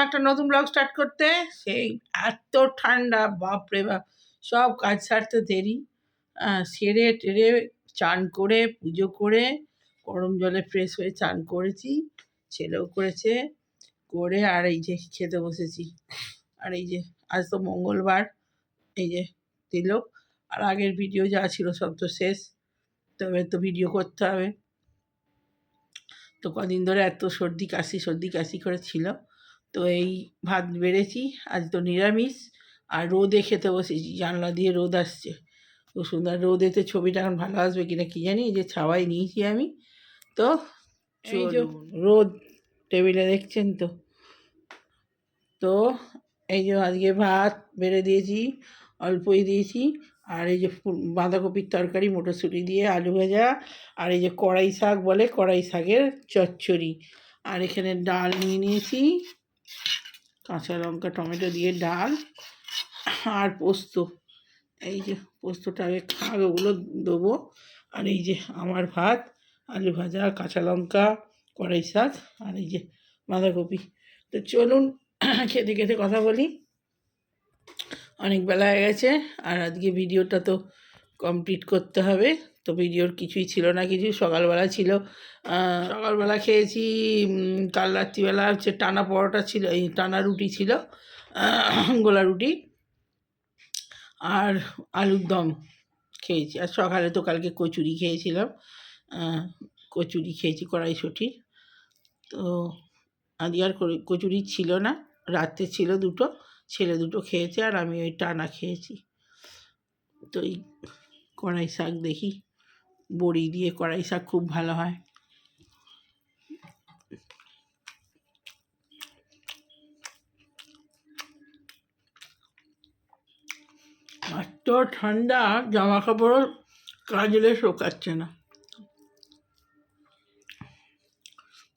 একটা নতুন blog start করতে। সেই এত ঠান্ডা, বাপরে বাপ! সব কাজ সারতে দেরি। সেরে টেরে চান করে পুজো করে গরম জলে ফ্রেশ হয়ে চান করেছি, ছেলেও করেছে, করে আর এই যে খেতে বসেছি। আর এই যে আজ তো মঙ্গলবার, এই যে তিলক। আর আগের ভিডিও যা ছিল সব তো শেষ, তবে তো ভিডিও করতে হবে। তো কদিন ধরে এত সর্দি কাশি করে ছিল, তো এই ভাত বেড়েছি। আজ তো নিরামিষ, আর রোদে খেতে বসেছি, জানলা দিয়ে রোদ আসছে খুব সুন্দর। রোদেতে ছবিটা এখন ভালো আসবে কিনা কি জানি, এই যে ছাওয়াই নিয়েছি আমি। তো এই যে রোদ টেবিলে দেখছেন তো। তো এই যে আজকে ভাত বেড়ে দিয়েছি, অল্পই দিয়েছি। আর এই যে বাঁধাকপির তরকারি, মটরশুঁটি দিয়ে আলু ভাজা, আর এই যে কড়াই শাক বলে, কড়াই শাকের চচ্চড়ি। আর এখানে ডাল নিয়ে নিয়েছি, কাঁচা লঙ্কা টমেটো দিয়ে ডাল, আর পোস্ত। এই যে পোস্তটা আগে খাবে, ওগুলো দেবো। আর এই যে আমার ভাত, আলু ভাজা, কাঁচা লঙ্কা, কড়াই শাক, আর এই যে বাঁধাকপি। তো চলুন খেতে খেতে কথা বলি। অনেক বেলা হয়ে গেছে, আর আজকে ভিডিওটা তো কমপ্লিট করতে হবে। তো ভিডিওর কিছুই ছিল না, কিছু সকালবেলা ছিল। সকালবেলা খেয়েছি, কাল রাত্রিবেলা হচ্ছে টানা পরোটা ছিল, এই টানা রুটি ছিল, গোলা রুটি, আর আলুর দম খেয়েছি। আর সকালে তো কালকে কচুরি খেয়েছিলাম, কচুরি খেয়েছি কড়াইশুঁটি। তো আজকে আর কচুরি ছিল না, রাত্রে ছিল দুটো, ছেলে দুটো খেয়েছে, আর আমি ওই টানা খেয়েছি। তো এই কড়াই শাক দেখি, বড়ি দিয়ে কড়াই শাক খুব ভালো হয়। এত ঠান্ডা, জামা কাপড় কাচলে শোকাচ্ছে না।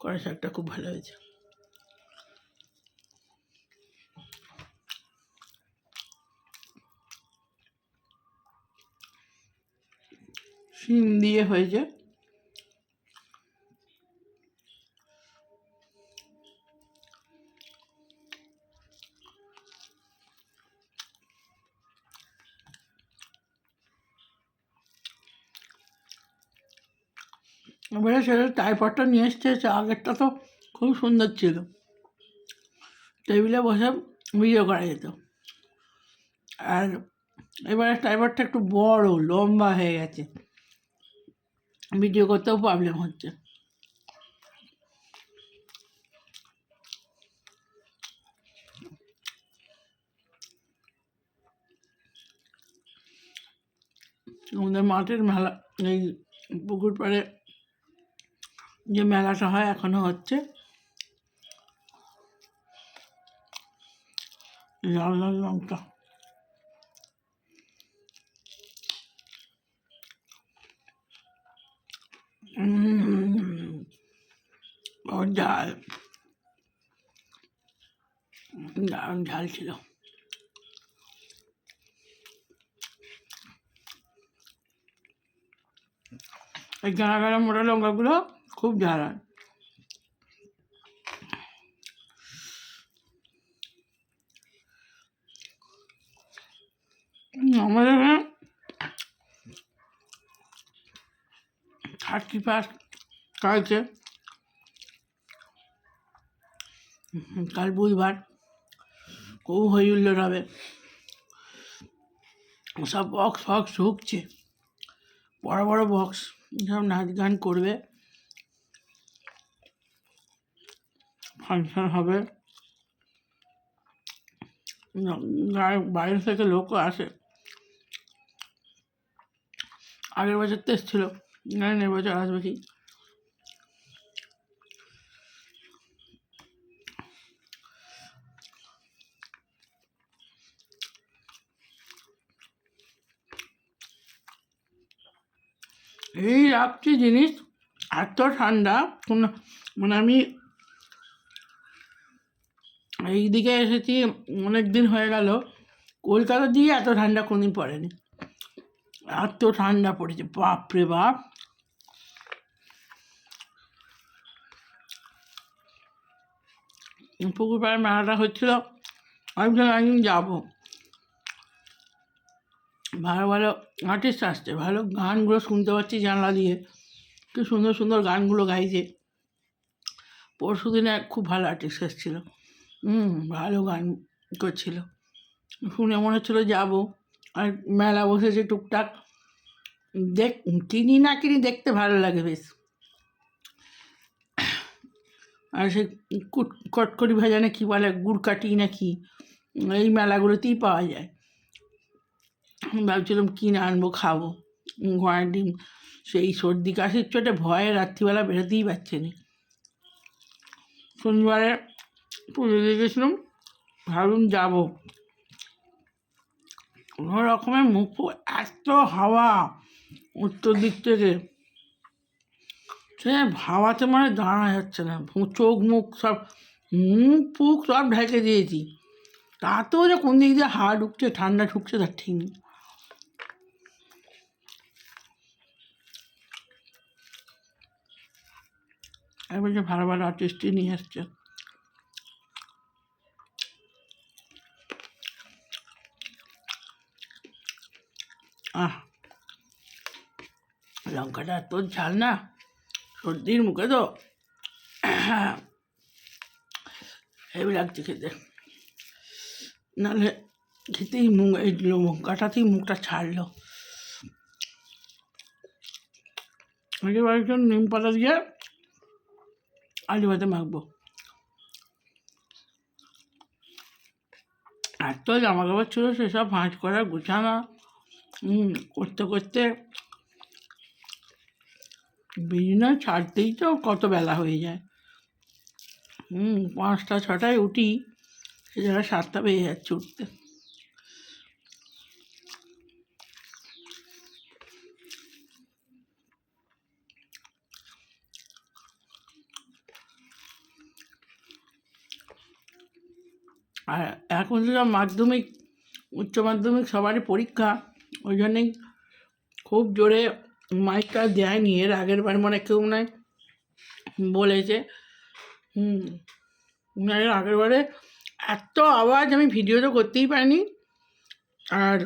কড়াই শাকটা খুব ভালো হয়েছে। শিম দিয়ে হয়েছে। এবারে সেটা টাইপডটা নিয়ে এসছে, আগেরটা তো খুব সুন্দর ছিল, টেবিলে বসে ভিডিও করা যেত। আর এবারে টাইপডটা একটু বড় লম্বা হয়ে গেছে, ভিডিও করতেও প্রবলেম হচ্ছে। আমাদের মাঠের মেলা, এই পুকুর পাড়ে যে মেলাটা হয় এখনো হচ্ছে। লাল লাল লঙ্কা, ঝাল, দারুণ ঝাল ছিল। এই গাড়া গাড়া মোটা লঙ্কাগুলো খুব ঝাল হয়। আমাদের এখানে 31 কালকে, কাল বুধবার, খুব হই হুল্লোড় হবে, সব বক্স ফক্স ঢুকছে, বড় বড় বক্স, সব নাচ গান করবে, ফাংশন হবে, বাইরে থেকে লোকও আসে। আগের বছর তো এসেছিল, জানেন এবছর আসবে কি। এই রাত্রি জিনিস এত ঠান্ডা, মানে আমি এই দিকে এসেছি অনেক দিন হয়ে গেল, কলকাতা দিয়ে এত ঠান্ডা কোনদিন পড়েনি, এত ঠান্ডা পড়েছে বাপরে বাপ। পুকুর পাড়ের মেলাটা হচ্ছিল, একদিন যাবো। ভালো ভালো আর্টিস্ট আসছে, ভালো গানগুলো শুনতে পাচ্ছি জানলা দিয়ে, কি সুন্দর সুন্দর গানগুলো গাইছে। পরশু দিনে খুব ভালো আর্টিস্ট এসেছিলো, ভালো গান করছিল, শুনে মনে হচ্ছিলো যাবো। আর মেলা বসেছে টুকটাক, কিনি না কিনি দেখতে ভালো লাগে বেশ। আর সে কটকরি ভাজা না কি বলে, গুড় কাটি না কি, এই মেলাগুলোতেই পাওয়া যায়। ভাবছিলাম কিনে আনবো খাবো। ঘোড়ার ডিম, সেই সর্দি কাশির চোটে ভয়ে রাত্রিবেলা বেরোতেই পারছে না। শনিবারে পুজো দিয়ে গেছিলাম, ভাবলাম যাবো। কোনো রকমের মুখ এত হাওয়া উত্তর দিক থেকে, সে হাওয়াতে মানে দাঁড়া যাচ্ছে না, চোখ মুখ সব, মুখ ফুক সব ঢেকে দিয়েছি। তাতেও যে কোন দিক দিয়ে হাওয়া ঢুকছে ঠান্ডা ঢুকছে তার ঠিক নেই। এবার যে ভালো ভালো আর্টিস্টই নিয়ে আসছে। লঙ্কাটা এত ঝাল না, সর্দির মুখে তো হেভি লাগছে খেতে, নাহলে খেতেই এই লঙ্কাটাতেই মুখটা ছাড়লো। এবার একটু নিম পাতা দিয়ে আলু ভাতে মাখবো। এত জামা কাপড় ছিল সেসব ভাঁজ করা গোছানো করতে করতে বিছানা ছাড়তেই তো কত বেলা হয়ে যায়। 5টা 6টায় উঠি, সে জায়গায় 7টা বেজে যাচ্ছে উঠতে। আর এখন তো সব মাধ্যমিক উচ্চ মাধ্যমিক সবারই পরীক্ষা, ওই জন্যেই খুব জোরে মাইকটা দেয়নি। এর আগের বার মনে কেউ নয় বলেছে, এর আগের বারে এত আওয়াজ আমি ভিডিও তো করতেই পারিনি। আর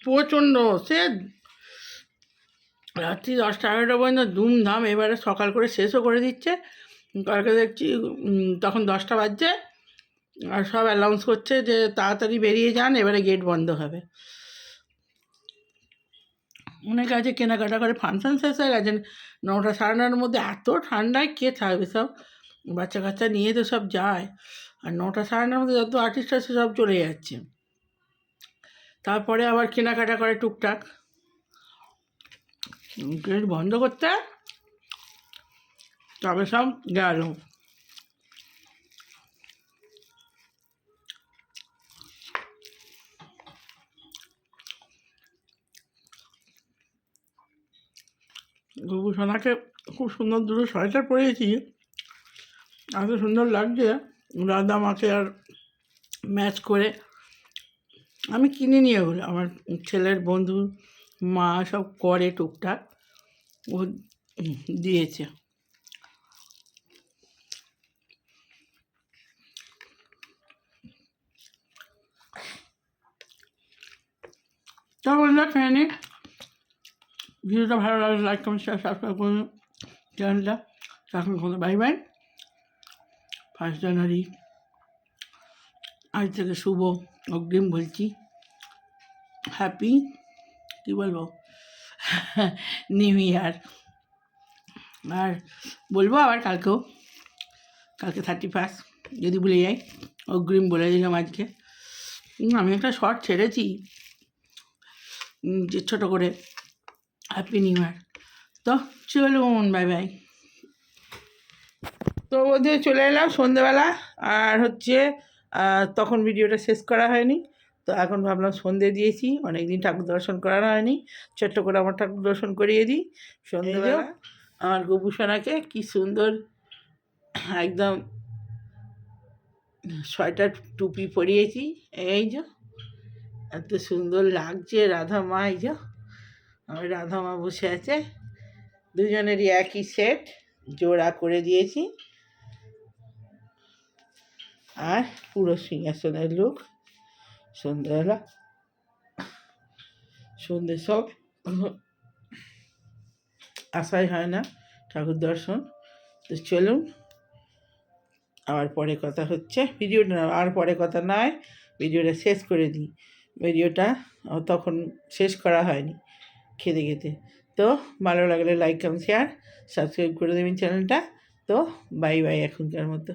প্রচণ্ড, সে রাত্রি 10টা 11টা পর্যন্ত ধুমধাম। এবারে সকাল করে শেষও করে দিচ্ছে, কালকে দেখছি তখন 10টা বাজছে আর সব অ্যানাউন্স করছে যে তাড়াতাড়ি বেরিয়ে যান, এবারে গেট বন্ধ হবে। অনেক আছে কেনাকাটা করে, ফাংশন শেষ হয়ে গেছে। 9টা 9:30-র মধ্যে এত ঠান্ডায় কে থাকবে, সব বাচ্চা কাচ্চা নিয়ে তো সব যায়। আর 9টা 9:30-র মধ্যে যত আর্টিস্ট আছে সব চলে যাচ্ছে। তারপরে আবার কেনাকাটা করে টুকটাক, গেট বন্ধ করতে তবে সব গেল। গবু সোনাকে খুব সুন্দর দুটো সোয়েটার পরিয়েছি, এত সুন্দর লাগছে। রাধা মাকে আর ম্যাচ করে আমি কিনে নিয়ে ওগুলো, আমার ছেলের বন্ধু মা সব করে টুকটাক, ও দিয়েছে। তো বন্ধুরা খেয়ে নিই। ভিডিওটা ভালো লাগলে লাইক কমেন্ট শেয়ার সাবস্ক্রাইব করুন চ্যানেলটা। এখন কোনো বাই বাই। 1 জানুয়ারি আজ থেকে শুভ অগ্রিম বলছি, হ্যাপি কী বলবো নিউ ইয়ার। আর বলবো আবার কালকেও, কালকে 31 যদি ভুলে যাই, অগ্রিম বলে দিলাম আজকে। আমি একটা শর্ট ছেড়েছি যে ছোটো করে, হ্যাপি নিউ ইয়ার। তো চলুন বাই বাই। তো ওদের চলে এলাম সন্ধেবেলা, আর হচ্ছে তখন ভিডিওটা শেষ করা হয়নি। তো এখন ভাবলাম সন্ধে দিয়েছি, অনেক দিন ঠাকুর দর্শন করানো হয়নি, ছোট্ট করে আমার ঠাকুর দর্শন করিয়ে দিই সন্ধেবেলা। আমার গবু সোনাকে কী সুন্দর একদম সোয়েটার টুপি পরিয়েছি, এই যে এত সুন্দর লাগছে। রাধা মা, এই যে আমার রাধা মা বসে আছে, দুজনেরই একই সেট জোড়া করে দিয়েছি। আর পুরো সিংহাসনের লোক সন্ধ্যাবেলা সন্ধ্যে সব আশাই হয় না ঠাকুর দর্শন। তো চলুন আবার পরে কথা হচ্ছে, ভিডিওটা আর পরে কথা নয়, ভিডিওটা শেষ করে দিই। ভিডিওটা তখন শেষ করা হয়নি খেতে খেতে। তো ভালো লাগলে লাইক কমেন্ট শেয়ার সাবস্ক্রাইব করে দেবেন চ্যানেলটা। তো বাই বাই এখনকার মতো।